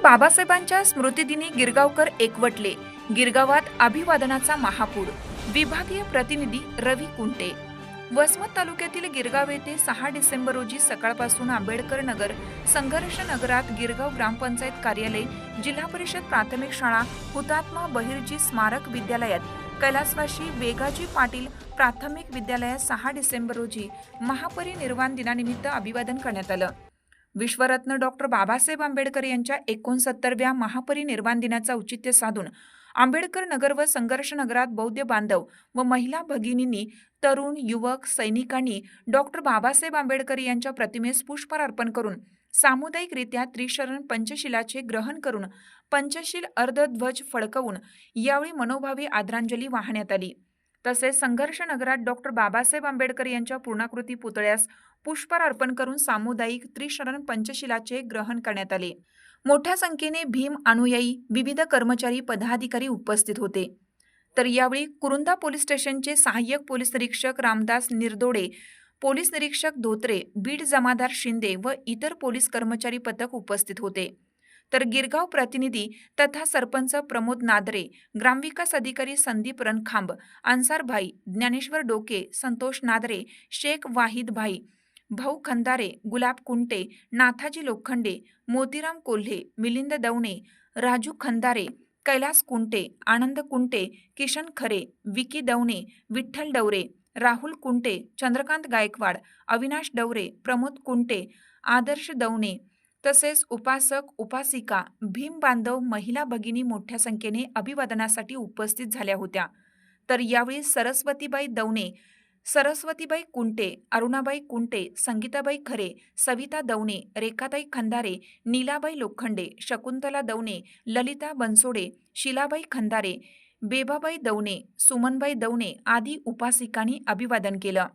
बाबासाहेबांच्या स्मृतिदिनी गिरगावकर एकवटले. गिरगावात अभिवादनाचा महापूर. विभागीय प्रतिनिधी रवी कुंटे. वसमत तालुक्यातील गिरगाव येथे 6 डिसेंबर रोजी सकाळपासून आंबेडकर नगर, संघर्ष नगरात गिरगाव ग्रामपंचायत कार्यालय, जिल्हा परिषद प्राथमिक शाळा, हुतात्मा बहिर्जी स्मारक विद्यालयात, कैलासवासी वेगाजी पाटील प्राथमिक विद्यालयात 6 डिसेंबर रोजी महापरिनिर्वाण दिनानिमित्त अभिवादन करण्यात आलं. विश्वरत्न डॉक्टर बाबासाहेब आंबेडकर यांच्या 69व्या महापरिनिर्वाण दिनाचा औचित्य साधून आंबेडकर नगर व संघर्ष नगरात बौद्ध बांधव व महिला भगिनींनी, तरुण, युवक, सैनिकांनी डॉक्टर बाबासाहेब आंबेडकर यांच्या प्रतिमेस पुष्पहार अर्पण करून सामुदायिकरित्या त्रिशरण पंचशिलाचे ग्रहण करून पंचशील अर्धध्वज फडकवून यावेळी मनोभावे आदरांजली वाहण्यात आली. तसेच संघर्ष नगरात डॉक्टर बाबासाहेब आंबेडकर यांच्या पूर्णाकृती पुतळ्यास पुष्पहार अर्पण करून सामुदायिक त्रिशरण पंचशिलाचे ग्रहण करण्यात आले. मोठ्या संख्येने भीम अनुयायी, विविध कर्मचारी, पदाधिकारी उपस्थित होते. तर यावेळी कुरुंदा पोलीस स्टेशनचे सहाय्यक पोलीस निरीक्षक रामदास निरदोडे, पोलीस निरीक्षक धोत्रे, बीड जमादार शिंदे व इतर पोलीस कर्मचारी पथक उपस्थित होते. तर गिरगाव प्रतिनिधी तथा सरपंच प्रमोद नादरे, ग्रामविकास अधिकारी संदीप रणखांब, अन्सार भाई, ज्ञानेश्वर डोके, संतोष नादरे, शेख वाहिद भाई, भाऊ खंदारे, गुलाब कुंटे, नाथाजी लोखंडे, मोतीराम कोल्हे, मिलिंद दवणे, राजू खंदारे, कैलास कुंटे, आनंद कुंटे, किशन खरे, विकी दवणे, विठ्ठल डवरे, राहुल कुंटे, चंद्रकांत गायकवाड, अविनाश डवरे, प्रमोद कुंटे, आदर्श दवणे तसेच उपासक, उपासिका, भीम बांधव, महिला भगिनी मोठ्या संख्येने अभिवादनासाठी उपस्थित झाल्या होत्या. तर यावेळी सरस्वतीबाई दवणे, सरस्वतीबाई कुंटे, अरुणाबाई कुंटे, संगीताबाई खरे, सविता दवणे, रेखाताई खंदारे, नीलाबाई लोखंडे, शकुंतला दवणे, ललिता बनसोडे, शिलाबाई खंदारे, बेबाबाई दवणे, सुमनबाई दवणे आदी उपासिकांनी अभिवादन केलं.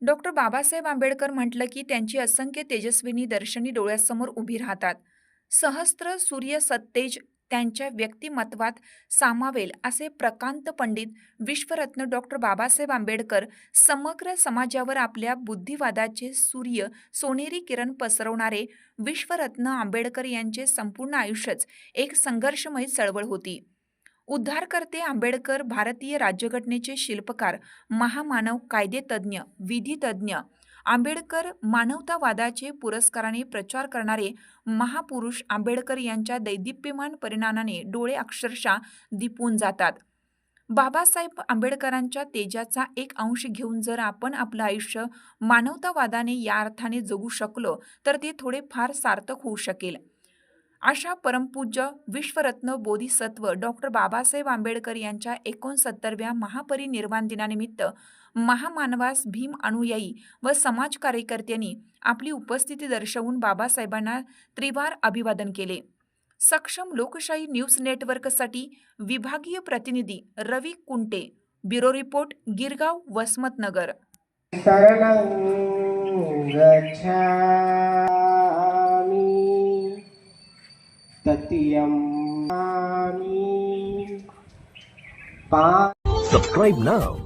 डॉक्टर बाबासाहेब आंबेडकर म्हटलं की त्यांची असंख्य तेजस्विनी दर्शनी डोळ्यासमोर उभी राहतात. सहस्त्र सूर्य सत्तेज त्यांच्या व्यक्तिमत्वात सामावेल असे प्रकांत पंडित विश्वरत्न डॉक्टर बाबासाहेब आंबेडकर समग्र समाजावर आपल्या बुद्धिवादाचे सूर्य सोनेरी किरण पसरवणारे विश्वरत्न आंबेडकर यांचे संपूर्ण आयुष्यच एक संघर्षमय चळवळ होती. उद्धारकर्ते आंबेडकर भारतीय राज्यघटनेचे शिल्पकार, महामानव, कायदेतज्ञ, विधितज्ञ, आंबेडकर मानवतावादाचे पुरस्काराने प्रचार करणारे महापुरुष आंबेडकर यांच्या दैदिप्यमान परिणामाने डोळे अक्षरशः दिपून जातात. बाबासाहेब आंबेडकरांच्या तेजाचा एक अंश घेऊन जर आपण आपलं आयुष्य मानवतावादाने या अर्थाने जगू शकलो तर ते थोडे फार सार्थक होऊ शकेल. अशा परमपूज्य विश्वरत्न बोधिसत्व डॉक्टर बाबासाहेब आंबेडकर यांच्या 69व्या महापरिनिर्वाण दिनानिमित्त महामानवास भीम अनुयायी व समाज कार्यकर्त्यांनी आपली उपस्थिती दर्शवून बाबासाहेबांना त्रिवार अभिवादन केले. सक्षम लोकशाही न्यूज नेटवर्कसाठी विभागीय प्रतिनिधी Ravi Kunte. Bureau report, Girgaon, Vasmatnagar. Subscribe now